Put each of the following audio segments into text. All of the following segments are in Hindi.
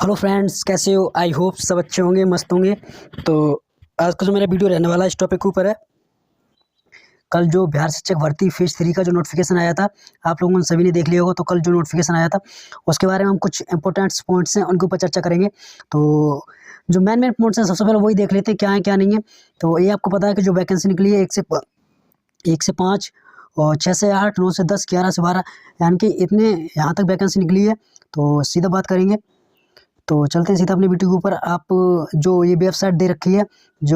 हेलो फ्रेंड्स, कैसे हो? आई होप सब अच्छे होंगे, मस्त होंगे। तो आज का जो मेरा वीडियो रहने वाला है इस टॉपिक के ऊपर है। कल जो बिहार शिक्षक भर्ती फेज 3 का जो नोटिफिकेशन आया था, आप लोगों ने सभी ने देख लिया होगा। तो कल जो नोटिफिकेशन आया था उसके बारे में हम कुछ इंपॉर्टेंट पॉइंट्स हैं उनके ऊपर चर्चा करेंगे। तो जो मेन पॉइंट्स हैं सबसे पहले वही देख लेते हैं, क्या है क्या नहीं है। तो ये आपको पता है कि जो वैकेंसी निकली है 1 से 5 और 6 से 8, 9 से 10, 11 से 12, यानी कि इतने यहाँ तक वैकेंसी निकली है। तो सीधा बात करेंगे। तो चलते हैं सीधा अपने वीडियो के ऊपर। आप जो ये वेबसाइट दे रखी है, ये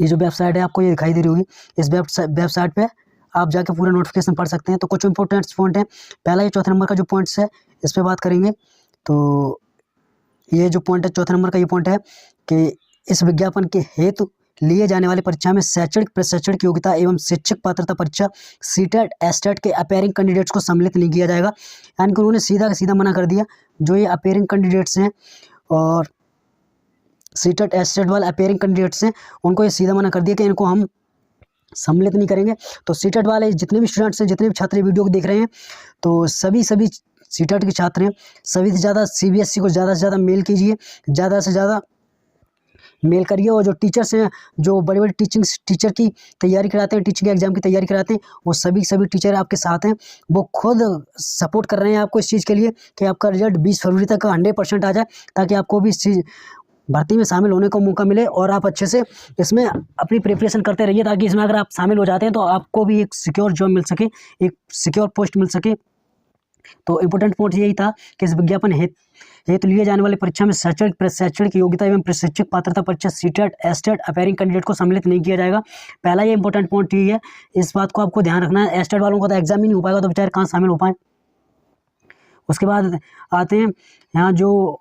जो वेबसाइट है आपको ये दिखाई दे रही होगी। इस वेबसाइट पे आप जाके पूरा नोटिफिकेशन पढ़ सकते हैं। तो कुछ इंपॉर्टेंट पॉइंट हैं। पहला ये चौथे नंबर का जो पॉइंट्स है इस पर बात करेंगे। तो ये जो पॉइंट है चौथे नंबर का, ये पॉइंट है कि इस विज्ञापन के हेतु लिए जाने वाली परीक्षा में शैक्षणिक प्रशिक्षण योग्यता एवं शिक्षक पात्रता परीक्षा सीटेट एस्टेट के अपेयरिंग कैंडिडेट्स को सम्मिलित नहीं किया जाएगा। यानी कि उन्होंने सीधा का सीधा मना कर दिया। जो ये अपेयरिंग कैंडिडेट्स हैं और सीटेट एस्टेट वाले अपेयरिंग कैंडिडेट्स हैं, उनको ये सीधा मना कर दिया कि इनको हम सम्मिलित नहीं करेंगे। तो सीटेट वाले जितने भी स्टूडेंट्स हैं, जितने भी छात्र वीडियो को देख रहे हैं, तो सभी सीटेट के छात्र हैं, सभी से ज़्यादा सीबीएसई को ज़्यादा से ज़्यादा मेल कीजिए, ज़्यादा से ज़्यादा मेल करिए। और जो टीचर्स हैं, जो बड़े बड़े टीचर की तैयारी कराते हैं, टीचिंग एग्जाम की तैयारी कराते हैं, वो सभी टीचर आपके साथ हैं। वो खुद सपोर्ट कर रहे हैं आपको इस चीज़ के लिए कि आपका रिजल्ट 20 फरवरी तक 100% आ जाए, ताकि आपको भी इस चीज़ भर्ती में शामिल होने का मौका मिले और आप अच्छे से इसमें अपनी प्रिपरेशन करते रहिए, ताकि इसमें अगर आप शामिल हो जाते हैं तो आपको भी एक सिक्योर जॉब मिल सके, एक सिक्योर पोस्ट मिल सके। तो इम्पोर्टेंट पॉइंट यही था कि इस विज्ञापन हेतु लिए जाने वाली परीक्षा में शैक्षणिक योग्यता एवं प्रशिक्षक पात्रता परीक्षा सीटेट एस्टेट अपेयरिंग कैंडिडेट को सम्मिलित नहीं किया जाएगा। पहला ये इंपॉर्टेंट पॉइंट यही है, इस बात को आपको ध्यान रखना है। एस्टेट वालों का तो एग्जाम ही नहीं हो पाएगा, तो बेचारे कहाँ शामिल हो पाए। उसके बाद आते हैं यहाँ जो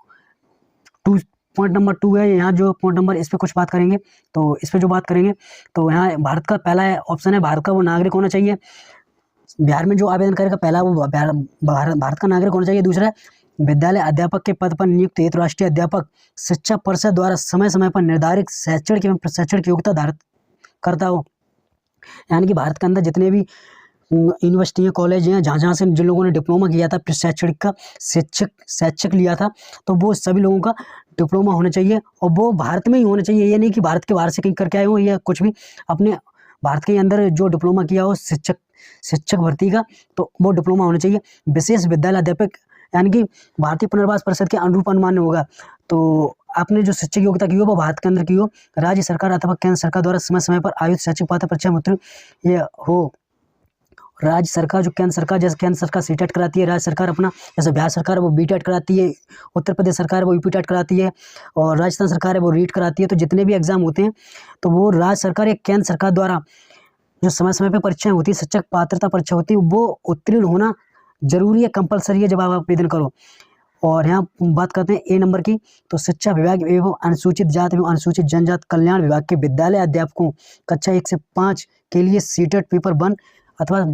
पॉइंट नंबर 2 है, यहाँ जो पॉइंट नंबर, इस पर कुछ बात करेंगे। तो इस पर जो बात करेंगे, तो यहाँ भारत का पहला ऑप्शन है, भारत का वो नागरिक होना चाहिए। बिहार में जो आवेदन करेगा पहला वो भारत का नागरिक होना चाहिए। दूसरा, विद्यालय अध्यापक के पद पर नियुक्त हेतु राष्ट्रीय अध्यापक शिक्षा परिषद द्वारा समय समय पर निर्धारित शैक्षणिक एवं प्रशिक्षण योग्यता धारित करता हो। यानी कि भारत के अंदर जितने भी यूनिवर्सिटी कॉलेज हैं, जहाँ से जिन लोगों ने डिप्लोमा किया था शैक्षणिक का, शैक्षिक लिया था, तो वो सभी लोगों का डिप्लोमा होना चाहिए और वो भारत में ही होना चाहिए। ये नहीं कि भारत के बाहर से कहीं करके आए हो या कुछ भी, अपने भारत के अंदर जो डिप्लोमा किया हो शिक्षक भर्ती का, तो वो डिप्लोमा होना चाहिए। विशेष विद्यालय अध्यापक, यानी कि भारतीय पुनर्वास परिषद के अनुरूप अनुमान होगा। तो आपने जो शिक्षक योग्यता की हो वो भारत के अंदर की हो, राज्य सरकार अथवा केंद्र सरकार द्वारा समय समय पर आयोजित शैक्षिक पात्रता परीक्षा में उत्तीर्ण ये हो। राज्य सरकार, जो केंद्र सरकार, जैसे केंद्र सरकार सीटेट कराती है, राज्य सरकार अपना, जैसे बिहार सरकार है वो बीटेट कराती है, उत्तर प्रदेश सरकार है वो यूपीटेट कराती है, और राजस्थान सरकार है वो रीट कराती है। तो जितने भी एग्जाम होते हैं तो वो राज्य सरकार या केंद्र सरकार द्वारा जो समय समय पर परीक्षाएं होती है, शिक्षक पात्रता परीक्षा होती है, वो उत्तीर्ण होना जरूरी है, कंपलसरी है जब आप आवेदन करो। और यहाँ बात करते हैं ए नंबर की। तो शिक्षा विभाग एवं अनुसूचित जाति एवं अनुसूचित जनजाति कल्याण विभाग के विद्यालय अध्यापकों कक्षा 1 से 5 के लिए सीटेट पेपर 1 अथवा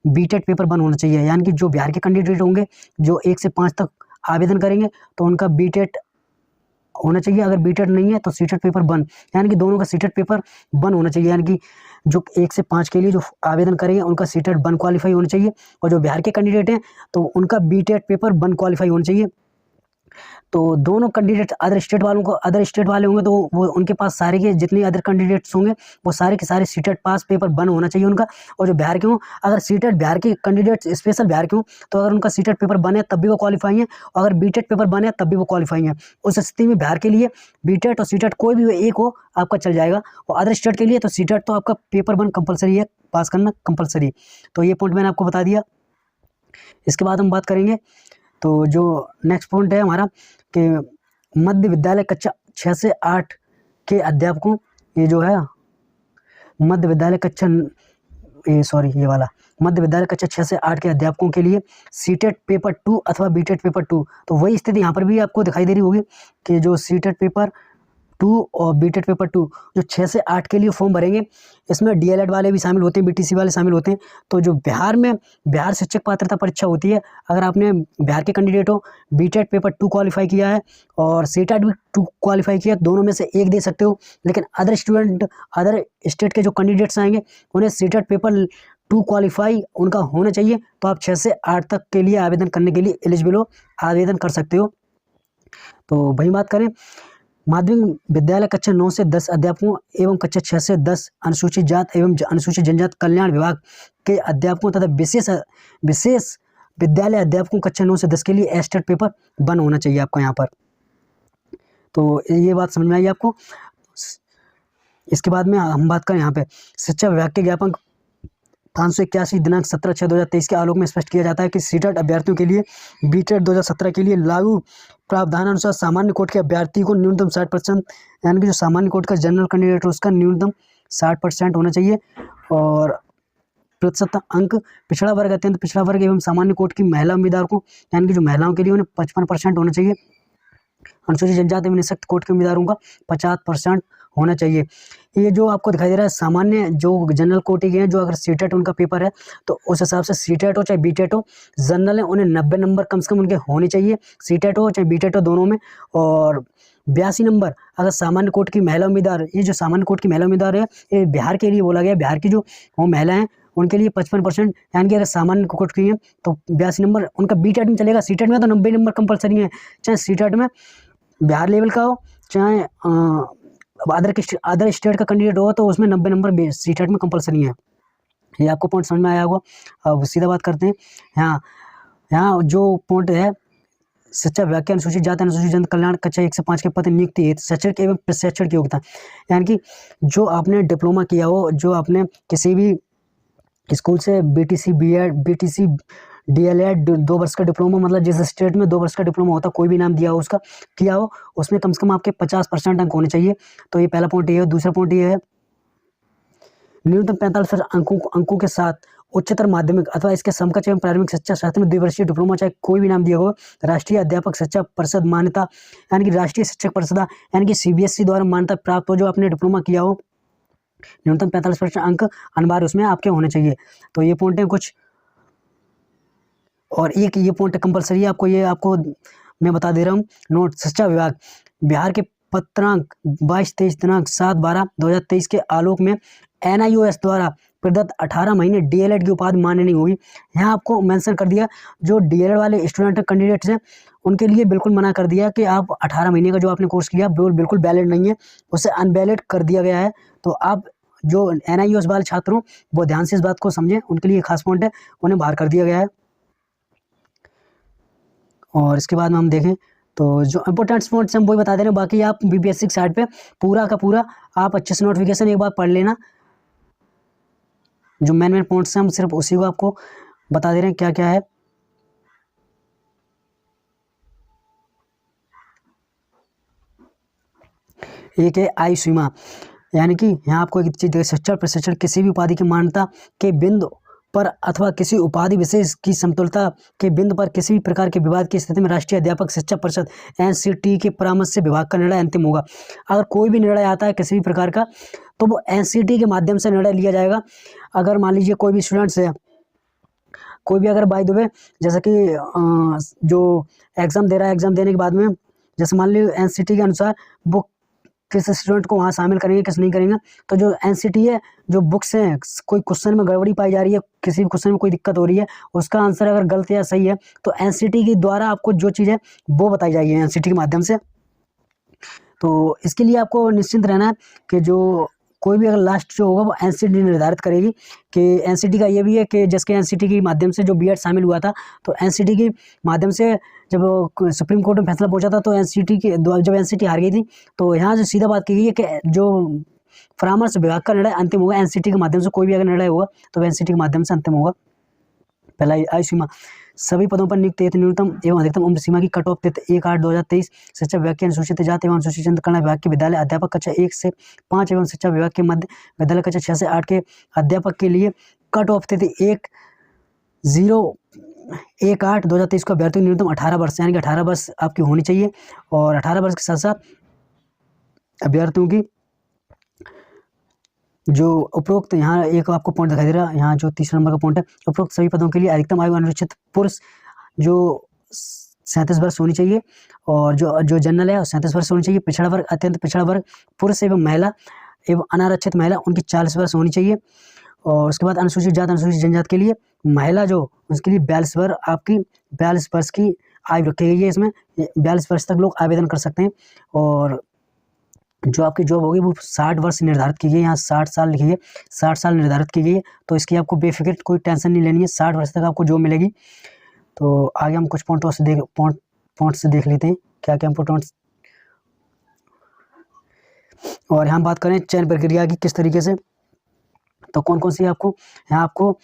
बीटेट पेपर 1 होना चाहिए। यानी कि जो बिहार के कैंडिडेट होंगे जो 1 से 5 तक आवेदन करेंगे तो उनका बीटेट होना चाहिए। अगर बीटेट नहीं है तो सीटेट पेपर 1, यानी कि दोनों का सीटेट पेपर 1 होना चाहिए। यानी कि जो 1 से 5 के लिए जो आवेदन करेंगे उनका सीटेट 1 क्वालिफाई होना चाहिए, और जो बिहार के कैंडिडेट हैं तो उनका बीटेट पेपर 1 क्वालिफाई होना चाहिए। तो दोनों कैंडिडेट अदर स्टेट वाले होंगे तो वो उनके पास सारे के जितने अदर कैंडिडेट्स होंगे वो सारे के सारे सीटेट पास पेपर 1 होना चाहिए उनका। और जो बिहार के हों, अगर सीटेट बिहार के कैंडिडेट स्पेशल बिहार के हों तो अगर उनका सीटेट पेपर 1 है तब भी वो क्वालिफाई है, और अगर बीटेट पेपर 1 है तब भी वो क्वालिफाई है। उस स्थिति में बिहार के लिए बीटेट और सीटेट कोई भी एक हो आपका चल जाएगा, और अदर स्टेट के लिए तो सीटेट तो आपका पेपर 1 कंपलसरी है, पास करना कंपलसरी। तो ये पॉइंट मैंने आपको बता दिया। इसके बाद हम बात करेंगे तो जो नेक्स्ट पॉइंट है हमारा कि मध्य विद्यालय कक्षा 6 से 8 के अध्यापकों, ये जो है मध्य विद्यालय कक्षा मध्य विद्यालय कक्षा 6 से 8 के अध्यापकों के लिए सीटेट पेपर 2 अथवा बीटेट पेपर 2। तो वही स्थिति यहाँ पर भी आपको दिखाई दे रही होगी कि जो सीटेट पेपर 2 और बीटेट पेपर 2 जो 6 से 8 के लिए फॉर्म भरेंगे, इसमें डीएलएड वाले भी शामिल होते हैं, बीटीसी वाले शामिल होते हैं। तो जो बिहार शिक्षक पात्रता परीक्षा होती है, अगर आपने बिहार के कैंडिडेट हो, बीटेट पेपर 2 क्वालिफाई किया है और सीटेट भी 2 क्वालिफाई किया, दोनों में से एक दे सकते हो। लेकिन अदर स्टेट के जो कैंडिडेट्स आएंगे उन्हें सीटेट पेपर टू क्वालिफाई उनका होना चाहिए, तो आप 6 से 8 तक के लिए आवेदन करने के लिए एलिजिबल हो, आवेदन कर सकते हो। तो वही बात करें, माध्यमिक विद्यालय कक्षा 9 से 10 अध्यापकों एवं कक्षा 6 से 10 अनुसूचित जात एवं अनुसूचित जनजाति कल्याण विभाग के अध्यापकों तथा विशेष विद्यालय अध्यापकों कक्षा 9 से 10 के लिए एस्टेट पेपर 1 होना चाहिए आपको यहाँ पर। तो ये बात समझ में आई आपको। इसके बाद में हम बात करें यहाँ पे शिक्षा विभाग के ज्ञापन 581 दिनांक 17/6/2023 के आलोक में स्पष्ट किया जाता है कि सीटेट अभ्यर्थियों के लिए बीटेट 2017 के लिए लागू प्रावधान अनुसार सामान्य कोटि के अभ्यर्थी को न्यूनतम 60%, यानी कि जो सामान्य कोटि का जनरल कैंडिडेट है उसका न्यूनतम 60% होना चाहिए, और प्रतिशत अंक पिछड़ा वर्ग, अत्यंत पिछड़ा वर्ग एवं सामान्य कोटि की महिला उम्मीदवार को, यानी कि जो महिलाओं के लिए उन्हें 55% होना चाहिए, अनुसूचित जनजाति एवं निःशक्त कोटि के उम्मीदवारों का 50% होना चाहिए। ये जो आपको दिखाई दे रहा है सामान्य जो जनरल कोटि के हैं, जो अगर सीटेट उनका पेपर है तो उस हिसाब से सीटेट हो चाहे बीटेट हो, जनरल है उन्हें 90 नंबर कम से कम उनके होने चाहिए, सीटेट हो चाहे बीटेट हो दोनों में, और 82 नंबर अगर सामान्य कोटि की महिला उम्मीदवार, ये जो सामान्य कोटि की महिला उम्मीदवार है ये बिहार के लिए बोला गया, बिहार की जो वो महिला हैं उनके लिए 55%, यानी कि अगर सामान्य कोटि की हैं तो 82 नंबर उनका बीटेट में चलेगा, सीटेट में तो 90 नंबर कंपलसरी है, चाहे सीटेट में बिहार लेवल का हो चाहे अदर स्टेट का कैंडिडेट हो तो उसमें 90 नंबर सीटेट में कंपलसरी है। ये आपको पॉइंट समझ में आया होगा। अब सीधा बात करते हैं, यहाँ जो पॉइंट है शिक्षा विभाग के अनुसूचित जाति अनुसूचित जनजाति कल्याण कक्षा 1 से 5 के पद नियुक्ति हेतु शैक्षणिक एवं प्रशिक्षण योग्यता, यानी कि जो आपने डिप्लोमा किया हो, जो आपने किसी भी स्कूल से बीटीसी बीएड बीटीसी डीएलएड 2 वर्ष का डिप्लोमा, मतलब जिस स्टेट में 2 वर्ष का डिप्लोमा होता कोई भी नाम दिया हो उसका किया हो, उसमें कम से कम आपके 50% अंक होने चाहिए। तो ये पहला पॉइंट ये है। दूसरा पॉइंट ये है न्यूनतम 45 अंकों के साथ उच्चतर माध्यमिक अथवा इसके समकक्ष एवं प्राथमिक शिक्षा शास्त्र में 2 वर्षीय डिप्लोमा चाहे कोई भी नाम दिया हो, राष्ट्रीय अध्यापक शिक्षा परिषद मान्यता, यानी कि राष्ट्रीय शिक्षक परिषद यानी कि सीबीएसई द्वारा मान्यता प्राप्त हो, जो आपने डिप्लोमा किया हो, न्यूनतम 45% अंक अनिवार्य उसमें आपके होने चाहिए। तो ये पॉइंट है कुछ, और एक ये पॉइंट कंपलसरी है आपको, ये आपको मैं बता दे रहा हूँ नोट। शिक्षा विभाग बिहार के पत्रांक 22-23 दिनांक 7/12/2023 के आलोक में NIOS द्वारा प्रदत्त 18 महीने डीएलएड की उपाधि मान्य नहीं होगी। यहाँ आपको मेंशन कर दिया जो डीएलएड वाले स्टूडेंट कैंडिडेट्स हैं उनके लिए बिल्कुल मना कर दिया कि आप 18 महीने का जो आपने कोर्स किया बिल्कुल वैलिड नहीं है, उसे अनवैलिड कर दिया गया है। तो आप जो NIOS वाले छात्र हों वो ध्यान से इस बात को समझें, उनके लिए खास पॉइंट है, उन्हें बाहर कर दिया गया है। और इसके बाद में हम देखें तो जो इंपॉर्टेंट पॉइंट्स हम वही बता दे रहे हैं, बाकी आप बीपीएससी की साइट पे पूरा का पूरा आप अच्छे से नोटिफिकेशन एक बार पढ़ लेना, जो मेन पॉइंट्स हैं हम सिर्फ उसी को आपको बता दे रहे हैं क्या क्या है। एक है आयु सीमा, यानी कि यहाँ आपको एक चीज शिक्षण प्रशिक्षण किसी भी उपाधि की मान्यता के बिंदु पर अथवा किसी उपाधि विशेष की समतुलता के बिंदु पर किसी भी प्रकार के विवाद की स्थिति में राष्ट्रीय अध्यापक शिक्षा परिषद NCT के परामर्श से विभाग का निर्णय अंतिम होगा। अगर कोई भी निर्णय आता है किसी भी प्रकार का तो वो NCT के माध्यम से निर्णय लिया जाएगा। अगर मान लीजिए कोई भी स्टूडेंट्स है, कोई भी अगर बाय द वे जैसे कि जो एग्ज़ाम दे रहा है, एग्ज़ाम देने के बाद में जैसे मान लीजिए NCT के अनुसार वो किस स्टूडेंट को वहाँ शामिल करेंगे किस नहीं करेंगे, तो जो NCT है जो बुक्स हैं कोई क्वेश्चन में गड़बड़ी पाई जा रही है, किसी भी क्वेश्चन में कोई दिक्कत हो रही है, उसका आंसर अगर गलत या सही है तो NCT के द्वारा आपको जो चीज़ है वो बताई जाएगी NCT के माध्यम से। तो इसके लिए आपको निश्चिंत रहना है कि जो कोई भी अगर लास्ट जो होगा वो NCT निर्धारित करेगी कि NCT का ये भी है कि जिसके NCT के माध्यम से जो बीएड शामिल हुआ था तो NCT के माध्यम से जब सुप्रीम कोर्ट में फैसला पहुंचा था तो जब NCT हार गई थी तो यहाँ से सीधा बात की गई है कि जो परामर्श विभाग का निर्णय अंतिम होगा NCT के माध्यम से, कोई भी अगर निर्णय होगा तो NCT के माध्यम से अंतिम होगा। पहला आयु सीमा, सभी पदों पर नियुक्त हेतु न्यूनतम एवं अधिकतम उम्र सीमा की कट ऑफ 1/8/2023 शिक्षा विभाग के अनुसूचित जाति एवं अनुसूचित जनजाति कल्याण विभाग के विद्यालय अध्यापक कक्षा 1 से 5 एवं शिक्षा विभाग के मध्य विद्यालय कक्षा 6 से 8 के अध्यापक के लिए कट ऑफ तिथि 1/0/1/8/2023 को अभ्यर्थी न्यूनतम 18 वर्ष यानी कि 18 वर्ष आपकी होनी चाहिए, और 18 वर्ष के साथ साथ अभ्यर्थियों की जो उपरोक्त यहाँ एक आपको पॉइंट दिखाई दे रहा है, यहाँ जो 3 नंबर का पॉइंट है, उपरोक्त सभी पदों के लिए अधिकतम आयु अनुसूचित पुरुष जो 37 वर्ष होनी चाहिए, और जो जनरल है 37 वर्ष होनी चाहिए। पिछड़ा वर्ग अत्यंत पिछड़ा वर्ग पुरुष एवं महिला एवं अनारक्षित महिला उनकी 40 वर्ष होनी चाहिए, और उसके बाद अनुसूचित जाति अनुसूचित जनजाति के लिए महिला जो उसके लिए 42 वर्ष की आयु रखी गई है। इसमें 42 वर्ष तक लोग आवेदन कर सकते हैं। और जो आपकी जॉब होगी वो 60 वर्ष निर्धारित की गई है, यहाँ 60 साल लिखी है, 60 साल निर्धारित की गई है। तो इसकी आपको बेफिक्र कोई टेंशन नहीं लेनी है, 60 वर्ष तक आपको जॉब मिलेगी। तो आगे हम कुछ पॉइंट से देख लेते हैं क्या क्या इम्पोर्टेंट्स। और यहाँ बात करें चयन प्रक्रिया की किस तरीके से, तो कौन कौन सी आपको यहाँ आपको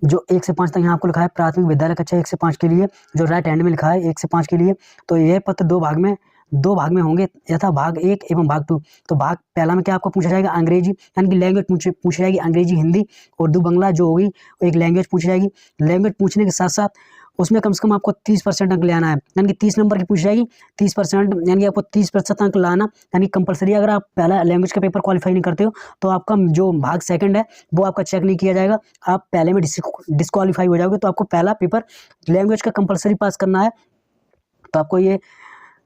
जो 1 से 5 तक यहाँ आपको लिखा है प्राथमिक विद्यालय कक्षा 1 से 5 के लिए, जो राइट हैंड में लिखा है 1 से 5 के लिए, तो यह पत्र दो भाग में होंगे, यथा भाग 1 एवं भाग 2। तो भाग पहला में क्या आपको पूछा जाएगा, अंग्रेजी यानी कि लैंग्वेज पूछी जाएगी, अंग्रेजी, हिंदी, उर्दू, बंगला जो होगी एक लैंग्वेज पूछी जाएगी। लैंग्वेज पूछने के साथ साथ उसमें कम से कम आपको 30% अंक ले आना है, यानी कि 30 नंबर की पूछी जाएगी, 30% यानी कि आपको 30% अंक लाना, यानी कंपलसरी। अगर आप पहला लैंग्वेज का पेपर क्वालिफाई नहीं करते हो तो आपका जो भाग सेकंड है वो आपका चेक नहीं किया जाएगा, आप पहले में डिस्क्वालीफाई हो जाओगे। तो आपको पहला पेपर लैंग्वेज का कंपलसरी पास करना है। तो आपको ये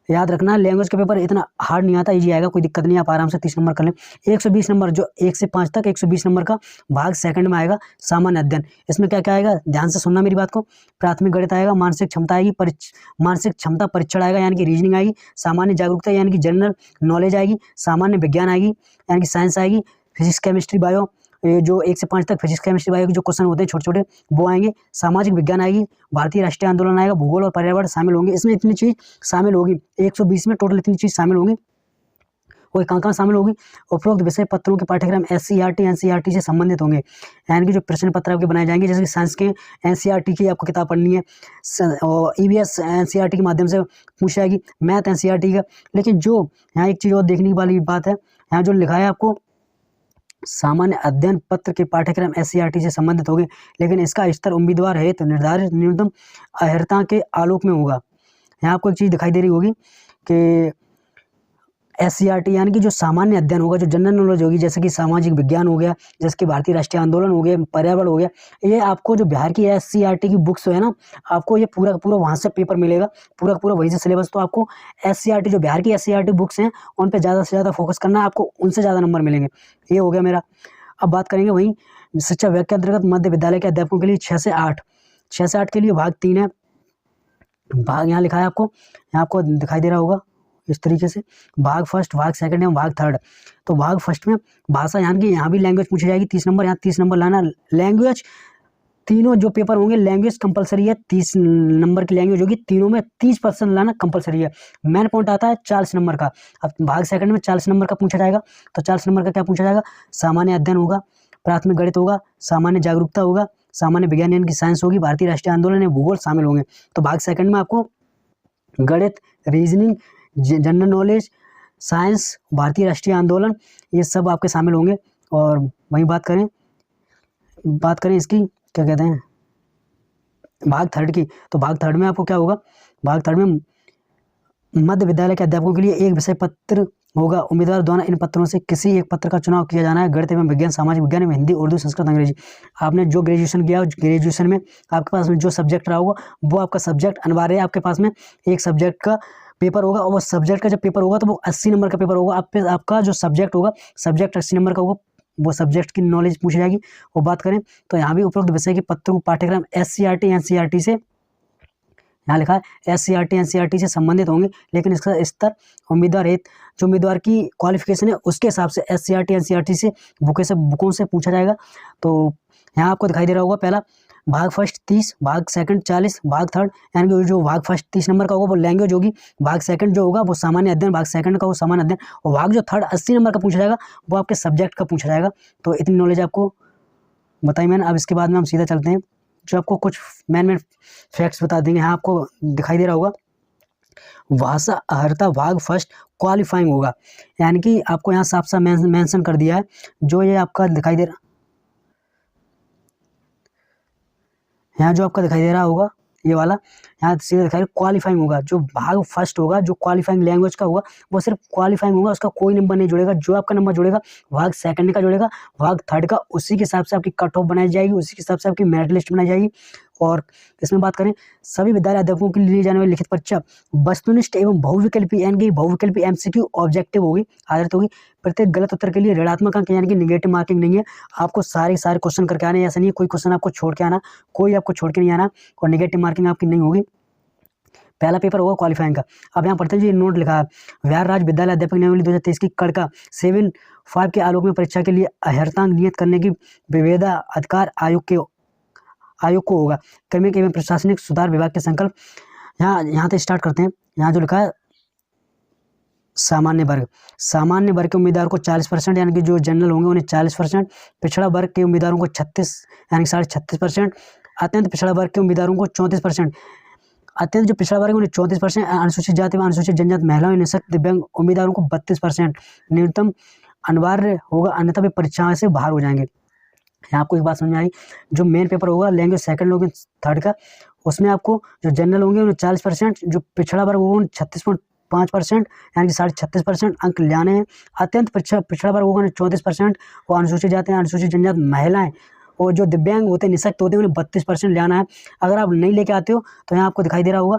याद रखना, लैंग्वेज का पेपर इतना हार्ड नहीं आता, इजी आएगा, कोई दिक्कत नहीं, आप आराम से 30 नंबर कर लें। 120 नंबर जो 1 से 5 तक 120 नंबर का भाग सेकंड में आएगा, सामान्य अध्ययन। इसमें क्या क्या आएगा, ध्यान से सुनना मेरी बात को। प्राथमिक गणित आएगा, मानसिक क्षमता आएगी, मानसिक क्षमता परीक्षण आएगा यानी कि रीजनिंग आएगी, सामान्य जागरूकता यानी कि जनरल नॉलेज आएगी, सामान्य विज्ञान आएगी यानी कि साइंस आएगी, फिजिक्स केमिस्ट्री बायो, ये जो 1 से 5 तक फिजिक्स केमिस्ट्री बायो के जो क्वेश्चन होते हैं छोटे छोटे वो आएंगे, सामाजिक विज्ञान आएगी, भारतीय राष्ट्रीय आंदोलन आएगा, भूगोल और पर्यावरण शामिल होंगे। इसमें इतनी चीज शामिल होगी, 120 में टोटल इतनी चीज शामिल होंगी। वो कहाँ शामिल होगी, उपरोक्त विषय पत्रों के पाठ्यक्रम SCERT NCERT से संबंधित होंगे, यानी कि जो प्रश्न पत्र आपके बनाए जाएंगे, जैसे कि साइंस के NCERT की आपको किताब पढ़नी है और EVS NCERT के माध्यम से पूछ जाएगी, मैथ NCERT का। लेकिन जो यहाँ एक चीज़ और देखने वाली बात है, यहाँ जो लिखा है आपको सामान्य अध्ययन पत्र के पाठ्यक्रम SCERT से संबंधित होंगे, लेकिन इसका स्तर उम्मीदवार है तो निर्धारित न्यूनतम अर्हता के आलोक में होगा। यहाँ आपको एक चीज़ दिखाई दे रही होगी कि SCERT यानी कि जो सामान्य अध्ययन होगा, जो जनरल नॉलेज होगी, जैसे कि सामाजिक विज्ञान हो गया, जैसे कि भारतीय राष्ट्रीय आंदोलन हो गया, पर्यावरण हो गया, ये आपको जो बिहार की SCERT की बुक्स है ना, आपको ये पूरा पूरा वहाँ से पेपर मिलेगा, पूरा पूरा वहीं से सिलेबस। तो आपको SCERT जो बिहार की SCERT बुक्स हैं उन पर ज़्यादा से ज़्यादा फोकस करना है, आपको उनसे ज़्यादा नंबर मिलेंगे। ये हो गया मेरा। अब बात करेंगे वहीं शिक्षा विभाग के अंतर्गत मध्य विद्यालय के अध्यापकों के लिए 6 से 8 के लिए भाग 3 है। भाग यहाँ लिखा है आपको, यहाँ आपको दिखाई दे रहा होगा इस तरीके से, भाग फर्स्ट, भाग सेकंड एवं भाग थर्ड। तो भाग फर्स्ट में भाषा, यानी कि यहाँ भी लैंग्वेज पूछी जाएगी, 30 नंबर, यहाँ 30 नंबर लाना। लैंग्वेज तीनों जो पेपर होंगे लैंग्वेज कंपलसरी है, 30 नंबर की लैंग्वेज होगी, तीनों में 30% लाना कंपलसरी है। मेन पॉइंट आता है 40 नंबर का। अब भाग सेकंड में 40 नंबर का पूछा जाएगा, तो 40 नंबर का क्या पूछा जाएगा, सामान्य अध्ययन होगा, प्राथमिक गणित होगा, सामान्य जागरूकता होगा, सामान्य विज्ञान यानी कि साइंस होगी, भारतीय राष्ट्रीय आंदोलन या भूगोल शामिल होंगे। तो भाग सेकंड में आपको गणित, रीजनिंग, जनरल नॉलेज, साइंस, भारतीय राष्ट्रीय आंदोलन, ये सब आपके शामिल होंगे। और वहीं बात करें इसकी क्या कहते हैं, भाग थर्ड की, तो भाग थर्ड में आपको क्या होगा, भाग थर्ड में मध्य विद्यालय के अध्यापकों के लिए एक विषय पत्र होगा, उम्मीदवार द्वारा इन पत्रों से किसी एक पत्र का चुनाव किया जाना है, गणित एवं विज्ञान, सामाजिक विज्ञान एवं हिंदी, उर्दू, संस्कृत, अंग्रेजी। आपने जो ग्रेजुएशन किया, ग्रेजुएशन में आपके पास में जो सब्जेक्ट रहा होगा वो आपका सब्जेक्ट अनिवार्य है। आपके पास में एक सब्जेक्ट का पेपर होगा, और वो सब्जेक्ट का जब पेपर होगा तो वो 80 नंबर का पेपर होगा। आपका जो सब्जेक्ट होगा, सब्जेक्ट 80 नंबर का होगा, वो सब्जेक्ट की नॉलेज पूछी जाएगी। वो बात करें तो यहाँ भी उपरोक्त विषय के पत्रों पाठ्यक्रम SCERT NCERT से, यहाँ लिखा है SCERT NCERT से संबंधित होंगे, लेकिन इसका स्तर उम्मीदवार है, जो उम्मीदवार की क्वालिफिकेशन है उसके हिसाब से SCERT NCERT से बुकों से पूछा जाएगा। तो यहाँ आपको दिखाई दे रहा होगा, पहला भाग फर्स्ट 30, भाग सेकंड 40, भाग थर्ड, यानी कि जो भाग फर्स्ट 30 नंबर का होगा वो लैंग्वेज होगी, भाग सेकंड जो होगा वो सामान्य अध्ययन, भाग सेकंड का वो सामान्य अध्ययन, और भाग जो थर्ड 80 नंबर का पूछा जाएगा वो आपके सब्जेक्ट का पूछा जाएगा। तो इतनी नॉलेज आपको बताई मैंने। अब इसके बाद में हम सीधा चलते हैं, जो आपको कुछ मेन फैक्ट्स बता देंगे। यहाँ आपको दिखाई दे रहा होगा, भाषा अर्हता भाग फर्स्ट क्वालिफाइंग होगा, यानी कि आपको यहाँ साफ साफ मेंशन कर दिया है, जो ये आपका दिखाई दे रहा, यहाँ जो आपका दिखाई दे रहा होगा ये वाला, यहाँ सीधा दिखाई क्वालिफाइंग होगा। जो भाग फर्स्ट होगा, जो क्वालिफाइंग लैंग्वेज का होगा, वो सिर्फ क्वालिफाइंग होगा, उसका कोई नंबर नहीं जुड़ेगा। जो आपका नंबर जुड़ेगा भाग सेकंड का जुड़ेगा, भाग थर्ड का, उसी के हिसाब से आपकी कट ऑफ बनाई जाएगी, उसी के हिसाब से आपकी मेरिट लिस्ट बनाई जाएगी। और इसमें बात करें सभी विद्यालय अध्यापकों के लिए ली जाने वाली लिखित परीक्षा वस्तुनिष्ठ एवं बहुविकल्पी यानी कि बहुविकल्पी MCQ ऑब्जेक्टिव होगी, आधारित होगी। प्रत्येक गलत उत्तर के लिए ऋणात्मक अंक यानी कि निगेटिव मार्किंग नहीं है। आपको सारे क्वेश्चन करके आने, ऐसा नहीं है कोई क्वेश्चन आपको छोड़ के आना, कोई आपको छोड़ के नहीं आना, और निगेटिव मार्किंग आपकी नहीं होगी। पहला पेपर होगा क्वालिफाइंग का। अब यहाँ पढ़ते हैं जी, नोट लिखा है, बिहार राज्य विद्यालय अध्यापक नियमावली 2023 की कड़का 7.5 के आलोक में परीक्षा के लिए अर्हतांक नियत करने की विवेदा अधिकार आयोग को होगा। क्रमिक एवं प्रशासनिक सुधार विभाग के संकल्प। यहाँ से स्टार्ट करते हैं। यहाँ जो लिखा है सामान्य वर्ग के उम्मीदवार को 40% यानी कि जो जनरल होंगे उन्हें 40%, पिछड़ा वर्ग के उम्मीदवारों को 36 यानी 36.5%, अत्यंत पिछड़ा वर्ग के उम्मीदवारों को 34%, अत्यंत जो पिछड़ा वर्ग है उन्हें 34%, अनुसूचित जाति व अनुसूचित जनजाति महिलाओं निःशक्त दिव्यांग उम्मीदवारों को 32%। न्यूनतम अनिवार्य होगा, अन्यथा वे परीक्षा से बाहर हो जाएंगे। यहाँ आपको एक बात समझ में आई, जो मेन पेपर होगा लैंग्वेज सेकंड लैंग्वेज थर्ड का, उसमें आपको जो जनरल होंगे उन्हें 40%, जो पिछड़ा वर्ग होगा उन्हें 36.5% यानी कि 36% अंक लाने हैं। अत्यंत पिछड़ा वर्ग होगा उन्हें 34%, और अनुसूचित जाति अनुसूचित जनजाति महिलाएं और जो दिव्यांग होते हैं निःशक्त होते हैं उन्हें 32% लाना है। अगर आप नहीं लेके आते हो तो यहाँ आपको दिखाई दे रहा होगा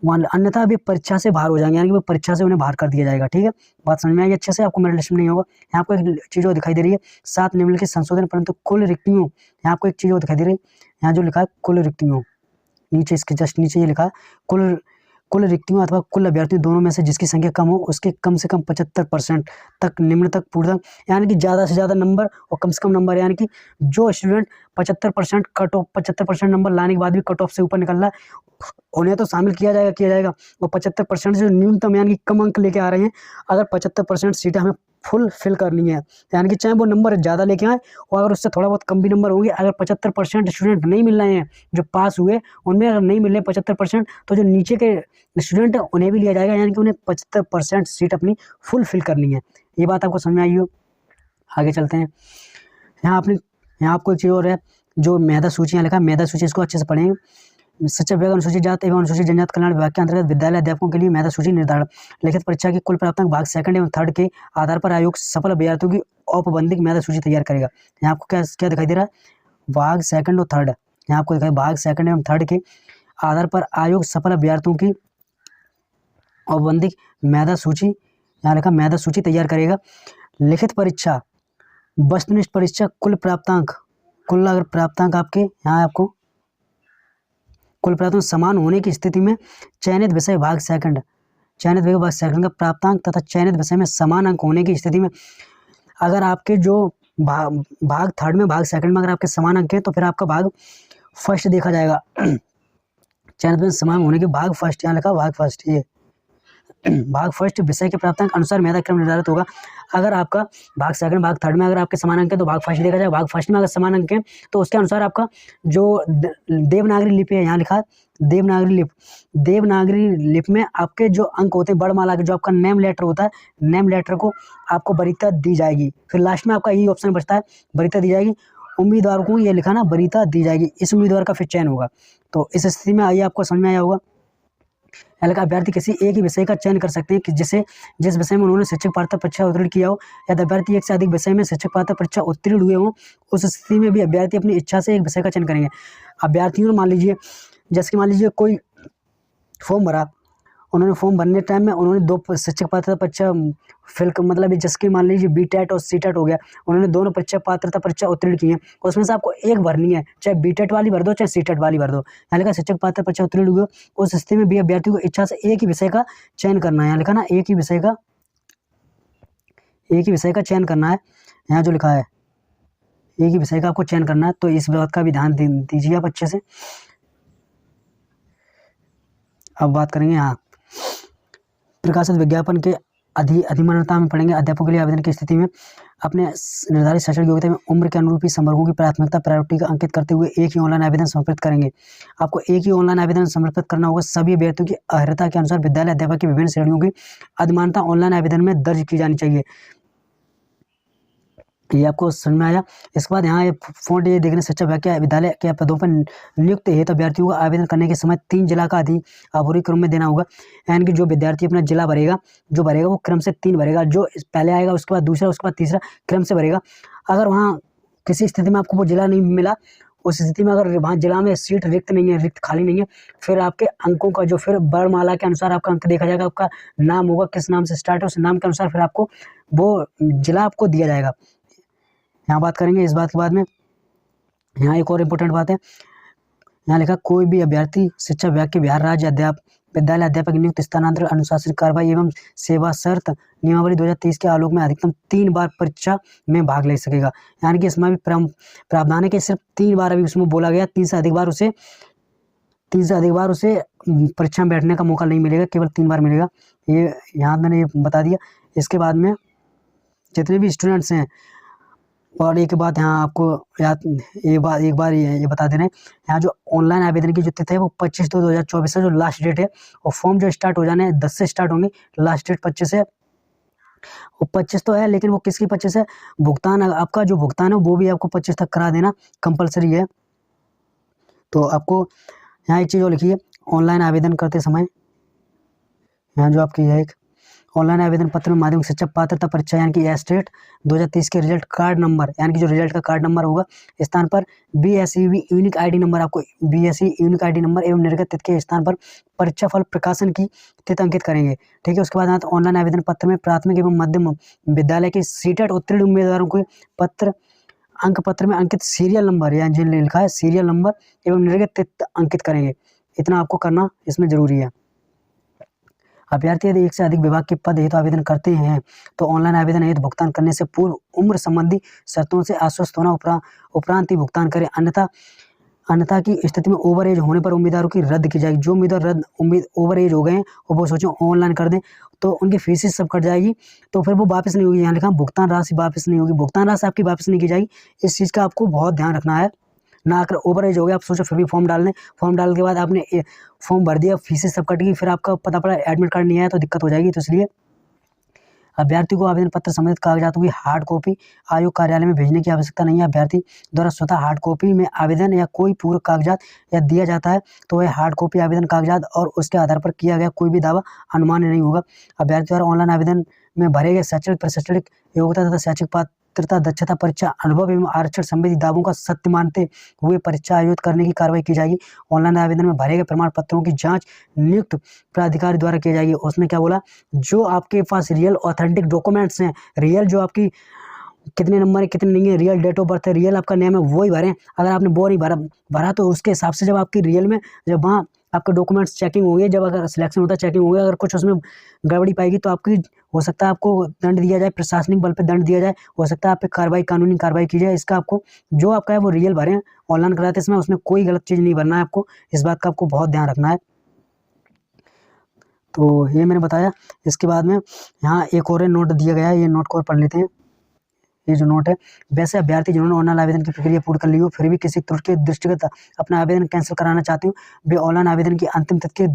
अन्यथा वे परीक्षा से बाहर हो जाएंगे, यानी कि वो परीक्षा से उन्हें बाहर कर दिया जाएगा। ठीक है, बात समझ में आई अच्छे से, आपको मेरा लिस्ट में नहीं होगा। यहाँ आपको एक चीज़ और दिखाई दे रही है 7 निम्नलिखित संशोधन परंतु कुल रिक्तियों। यहाँ आपको एक चीज़ और दिखाई दे रही है, यहाँ जो लिखा है कुल रिक्तियों, नीचे इसके जस्ट नीचे ये लिखा है कुल रिक्तियों अथवा कुल अभ्यर्थियों दोनों में से जिसकी संख्या कम हो उसके कम से कम 75% तक निम्न तक पूर्णतः, यानी कि ज़्यादा से ज़्यादा नंबर और कम से कम नंबर, यानी कि जो स्टूडेंट 75% कट ऑफ 75% नंबर लाने के बाद भी कट ऑफ से ऊपर निकल रहा है उन्हें तो शामिल किया जाएगा। और 75% जो न्यूनतम यानी कि कम अंक लेके आ रहे हैं, अगर 75% सीटें हमें फुल फिल करनी है, यानी कि चाहे वो नंबर ज़्यादा लेके आए और अगर उससे थोड़ा बहुत कम भी नंबर होंगे, अगर 75% स्टूडेंट नहीं मिल रहे हैं जो पास हुए, उनमें अगर नहीं मिल रहे 75%, तो जो नीचे के स्टूडेंट हैं उन्हें भी लिया जाएगा, यानी कि उन्हें 75% सीट अपनी फुल फिल करनी है। ये बात आपको समझ में आई हो। आगे चलते हैं। यहाँ आपको एक चीज़ और है, जो मेधा सूची यहाँ लिखा है, मेधा सूची इसको अच्छे से पढ़ेंगे। शिक्षा विभाग अनुसूचित जाति एवं अनुसूचित जनजाति कल्याण विभाग के अंतर्गत विद्यालय अध्यापकों के लिए मेधा सूची निर्धारण। लिखित परीक्षा की कुल प्राप्तांक भाग सेकंड एवं थर्ड के आधार पर आयोग सफल अभ्यर्थियों की औपबंधिक मेधा सूची तैयार करेगा। यहाँ आपको क्या दिखाई दे रहा है, भाग सेकंड और थर्ड। यहाँ आपको दिखाई भाग सेकंड एवं थर्ड के आधार पर आयोग सफल अभ्यर्थियों की औपबंधिक मेधा सूची, यहाँ लिखा मेधा सूची तैयार करेगा। लिखित परीक्षा वस्तुनिष्ठ परीक्षा कुल अगर प्राप्तांक आपके यहाँ आपको कुल प्राप्तांक समान होने की स्थिति में चयनित विषय भाग सेकंड का प्राप्तांक तथा चयनित विषय में समान अंक होने की स्थिति में, अगर आपके जो भाग थर्ड में भाग सेकंड में अगर आपके समान अंक हैं तो फिर आपका भाग फर्स्ट देखा जाएगा। चयनित में समान होने के भाग फर्स्ट, यहाँ लिखा भाग फर्स्ट, ये भाग फर्स्ट विषय के प्राप्तांक अनुसार मेधा क्रम निर्धारित होगा। अगर आपका भाग सेकंड भाग थर्ड में अगर आपके समान अंक है तो भाग फर्स्ट देखा जाएगा। भाग फर्स्ट में अगर समान अंक है तो उसके अनुसार आपका जो देवनागरी लिपि है, यहाँ लिखा है देवनागरी लिपि में आपके जो अंक होते हैं बड़माला के, जो आपका नेम लेटर होता है, नेम लेटर को आपको वरीयता दी जाएगी। फिर लास्ट में आपका यही ऑप्शन बचता है, वरीयता दी जाएगी। उम्मीदवार को ये लिखा ना, वरीयता दी जाएगी, इस उम्मीदवार का फिर चयन होगा। तो इस स्थिति में आइए आपको समझ में आया होगा। अभ्यर्थी किसी एक ही विषय का चयन कर सकते हैं कि जिस विषय में उन्होंने शिक्षक पात्रता परीक्षा उत्तीर्ण किया हो, या अभ्यर्थी एक से अधिक विषय में शिक्षक पात्रता परीक्षा उत्तीर्ण हुए हो, उस स्थिति में भी अभ्यर्थी अपनी इच्छा से एक विषय का चयन करेंगे। अभ्यर्थियों ने मान लीजिए कोई फॉर्म भरा, उन्होंने फॉर्म भरने टाइम में उन्होंने 2 शिक्षक पात्रता परीक्षा मतलब जिसकी मान लीजिए BTET और CTET हो गया, उन्होंने दोनों परीक्षा पात्रता परीक्षा उत्तीर्ण की है, उसमें से आपको एक भरनी है, चाहे BTET वाली भर दो चाहे CTET वाली भर दो। यहाँ लिखा शिक्षक पात्रता परीक्षा उत्तीर्ण हुए, उस स्थिति में भी अभ्यर्थी को इच्छा से एक ही विषय का चयन करना है। यहाँ लिखा ना एक ही विषय का चयन करना है, यहाँ जो लिखा है एक ही विषय का आपको चयन करना है। तो इस बात का भी ध्यान दीजिए आप अच्छे से। अब बात करेंगे यहाँ प्रकाशित विज्ञापन के अधिमान्यता में पढ़ेंगे। अध्यापकों के लिए आवेदन की स्थिति में अपने निर्धारित शैक्षणिक योग्यता में उम्र के अनुरूप ही संवर्गों की प्रायोरिटी का अंकित करते हुए एक ही ऑनलाइन आवेदन समर्पित करेंगे। आपको एक ही ऑनलाइन आवेदन समर्पित करना होगा। सभी अभ्यर्थियों की अर्हता के अनुसार विद्यालय अध्यापक की विभिन्न श्रेणियों की अधिमान्यता ऑनलाइन आवेदन में दर्ज की जानी चाहिए। ये आपको समझ में आया। इसके बाद यहाँ फॉन्ट ये देखने शिक्षा विभाग के विद्यालय के पदों पर नियुक्त हेतु अभ्यर्थियों को आवेदन करने के समय 3 जिला का अभूरी क्रम में देना होगा। यानी कि जो विद्यार्थी अपना जिला भरेगा वो क्रम से 3 भरेगा, जो पहले आएगा उसके बाद दूसरा उसके बाद तीसरा क्रम से भरेगा। अगर वहाँ किसी स्थिति में आपको वो जिला नहीं मिला, उस स्थिति में अगर वहाँ जिला में सीट रिक्त नहीं है, रिक्त खाली नहीं है, फिर आपके अंकों का जो फिर वर्णमाला के अनुसार आपका अंक देखा जाएगा, आपका नाम होगा किस नाम से स्टार्ट है, उस नाम के अनुसार फिर आपको वो जिला आपको दिया जाएगा। यहाँ बात करेंगे इस बात के बाद में। यहाँ एक और इम्पोर्टेंट बात है, यहाँ लिखा कोई भी अभ्यर्थी शिक्षा विभाग के बिहार राज्य विद्यालय अध्यापक नियुक्त स्थानांतरण अनुशासन कार्रवाई एवं सेवा शर्त नियमावली 2023 के आलोक में अधिकतम 3 बार परीक्षा में भाग ले सकेगा। यानी कि इसमें भी प्रावधान है कि सिर्फ 3 बार अभी उसमें बोला गया, 3 से अधिक बार उसे परीक्षा में बैठने का मौका नहीं मिलेगा, केवल 3 बार मिलेगा। ये यहाँ मैंने ये बता दिया। इसके बाद में जितने भी स्टूडेंट्स हैं, और एक बात यहाँ आपको याद एक बार ये बता दे रहे हैं, यहाँ जो ऑनलाइन आवेदन की जो तिथि है वो 25/2/2024 है जो लास्ट डेट है, और फॉर्म जो स्टार्ट हो जाने हैं 10 से स्टार्ट होंगे, लास्ट डेट 25 है। वो 25 तो है, लेकिन वो किसकी 25 है, भुगतान आपका जो भुगतान है वो भी आपको 25 तक करा देना कंपलसरी है। तो आपको यहाँ एक चीज़ और लिखी है, ऑनलाइन आवेदन करते समय यहाँ जो आपकी है एक ऑनलाइन आवेदन पत्र में माध्यमिक शिक्षा पात्रता परीक्षा यानी कि एस्टेट 2023 के रिजल्ट कार्ड नंबर, यानी कि जो रिजल्ट का कार्ड नंबर होगा, स्थान पर BSEB यूनिक आईडी नंबर, आपको BSE यूनिक आईडी नंबर एवं निर्गत तिथि के स्थान पर परीक्षा फल प्रकाशन की तिथि अंकित करेंगे। ठीक है। उसके बाद यहाँ तो ऑनलाइन आवेदन पत्र में प्राथमिक एवं मध्यम विद्यालय के सीटेट उत्तीर्ण उम्मीदवारों के अंक पत्र में अंकित सीरियल नंबर, या जिन लिखा है सीरियल नंबर एवं निर्गत तिथि अंकित करेंगे। इतना आपको करना इसमें जरूरी है। अभ्यर्थी यदि एक से अधिक विभाग के पद हेतु आवेदन करते हैं तो ऑनलाइन आवेदन हेतु भुगतान करने से पूर्व उम्र संबंधी शर्तों से आश्वस्त होना उपरांत ही भुगतान करें, अन्यथा की स्थिति में ओवर एज होने पर उम्मीदवारों की रद्द की जाएगी। जो उम्मीदवार ओवर एज हो गए हैं और वो सोचो ऑनलाइन कर दें तो उनकी फीसेस सब कट जाएगी, तो फिर वो वापस नहीं होगी। यहाँ लिखा भुगतान राशि वापस नहीं होगी, भुगतान राशि आपकी वापस नहीं की जाएगी। इस चीज़ का आपको बहुत ध्यान रखना है। ना अगर ओवर एज हो गया, आप सोचो फिर भी फॉर्म डाल दें, फॉर्म डालने के बाद आपने फॉर्म भर दिया, फीसेस सब कट गई, फिर आपका पता पड़ा एडमिट कार्ड नहीं आया तो दिक्कत हो जाएगी। तो इसलिए अभ्यर्थी को आवेदन पत्र संबंधित कागजातों की हार्ड कॉपी आयोग कार्यालय में भेजने की आवश्यकता नहीं है। अभ्यर्थी द्वारा स्वतः हार्ड कॉपी में आवेदन या कोई पूर्व कागजात या दिया जाता है तो वह हार्ड कॉपी आवेदन कागजात और उसके आधार पर किया गया कोई भी दावा अनुमान्य नहीं होगा। अभ्यर्थी द्वारा ऑनलाइन आवेदन में भरे गए शैक्षणिक प्रशैक्षणिक योग्यता तथा शैक्षिक पात्रता दक्षता परीक्षा अनुभव एवं आरक्षण संबंधी दावों का सत्य मानते हुए परीक्षा आयोजित करने की कार्रवाई की जाएगी। ऑनलाइन आवेदन में भरे गए प्रमाण पत्रों की जांच नियुक्त प्राधिकारी द्वारा की जाएगी। उसने क्या बोला, जो आपके पास रियल ऑथेंटिक डॉक्यूमेंट्स हैं, रियल जो आपकी कितने नंबर है कितने नहीं है, रियल डेट ऑफ बर्थ है, रियल आपका नेम है, वही भरें। अगर आपने वो नहीं भरा तो उसके हिसाब से जब आपकी रियल में जब वहाँ आपके डॉक्यूमेंट्स चेकिंग होंगे, जब अगर सिलेक्शन होता है चेकिंग होगी, अगर कुछ उसमें गड़बड़ी पाएगी तो आपकी हो सकता है आपको दंड दिया जाए, प्रशासनिक बल पे दंड दिया जाए, हो सकता है आप पे कानूनी कार्रवाई की जाए। इसका आपको जो आपका है वो रियल भरें। ऑनलाइन कराते समय उसमें कोई गलत चीज़ नहीं भरना है आपको, इस बात का आपको बहुत ध्यान रखना है। तो ये मैंने बताया। इसके बाद में यहाँ एक और नोट दिया गया है, ये नोट को पढ़ लेते हैं। ये जो नोट है, वैसे अभ्यर्थी जिन्होंने ऑनलाइन आवेदन की प्रक्रिया पूर्ण कर ली हो फिर भी किसी त्रुटि के दृष्टिगत अपना आवेदन कैंसिल कराना चाहते हो, वे ऑनलाइन आवेदन की अंतिम तिथि के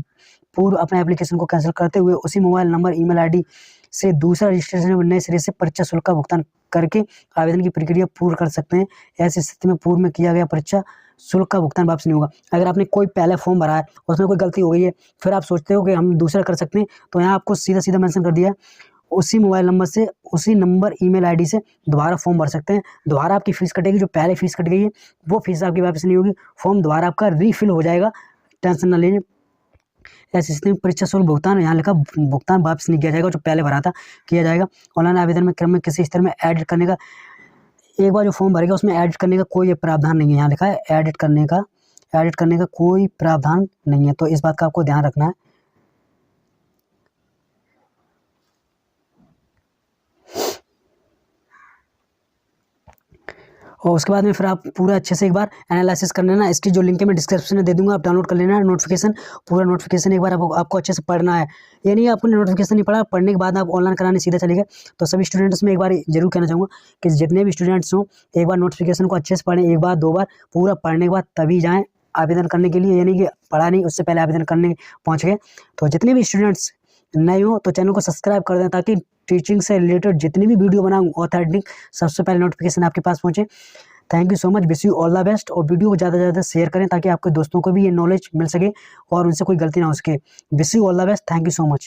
पूर्व अपने एप्लीकेशन को कैंसिल करते हुए उसी मोबाइल नंबर ईमेल आईडी से दूसरा रजिस्ट्रेशन नए सिरे से परीक्षा शुल्क का भुगतान करके आवेदन की प्रक्रिया पूर्ण कर सकते हैं। ऐसी स्थिति में पूर्व में किया गया परीक्षा शुल्क का भुगतान वापस नहीं होगा। अगर आपने कोई पहले फॉर्म भरा है उसमें कोई गलती हो गई है, फिर आप सोचते हो कि हम दूसरा कर सकते हैं, तो यहाँ आपको सीधा मेंशन कर दिया है उसी मोबाइल नंबर से उसी नंबर ईमेल आईडी से दोबारा फॉर्म भर सकते हैं। दोबारा आपकी फीस कटेगी, जो पहले फीस कट गई है वो फीस आपकी वापस नहीं होगी, फॉर्म दोबारा आपका रीफिल हो जाएगा, टेंशन ना लीजिए। ऐसी स्थिति में परीक्षा शुल्क भुगतान यहाँ लिखा भुगतान वापस नहीं किया जाएगा, जो पहले भरा था किया जाएगा। ऑनलाइन आवेदन में क्रम में किसी स्तर में एडिट करने का, एक बार जो फॉर्म भरेगा उसमें एडिट करने का कोई प्रावधान नहीं है। यहाँ लिखा है एडिट करने का कोई प्रावधान नहीं है, तो इस बात का आपको ध्यान रखना है। और उसके बाद में फिर आप पूरा अच्छे से एक बार एनालिसिस कर लेना। इसकी जो लिंक है मैं डिस्क्रिप्शन में दे दूंगा, आप डाउनलोड कर लेना नोटिफिकेशन, पूरा नोटिफिकेशन एक बार आपको अच्छे से पढ़ना है। ये नहीं आपने नोटिफिकेशन नहीं पढ़ा, पढ़ने के बाद आप ऑनलाइन कराने सीधा चले गए। तो सभी स्टूडेंट्स में एक बार जरूर कहना चाहूँगा कि जितने भी स्टूडेंट्स हों एक बार नोटिफिकेशन को अच्छे से पढ़ें, एक बार 2 बार पूरा पढ़ने के बाद तभी जाएँ आवेदन करने के लिए, यानी कि पढ़ा नहीं उससे पहले आवेदन करने पहुँच गए। तो जितने भी स्टूडेंट्स नए हो तो चैनल को सब्सक्राइब कर दें ताकि टीचिंग से रिलेटेड जितनी भी वीडियो बनाऊँ ऑथेंटिक सबसे पहले नोटिफिकेशन आपके पास पहुँचे। Thank you so much, wish you all the best. और वीडियो को ज़्यादा से ज़्यादा शेयर करें ताकि आपके दोस्तों को भी ये नॉलेज मिल सके और उनसे कोई गलती ना हो सके। Wish you all the best, thank you so much.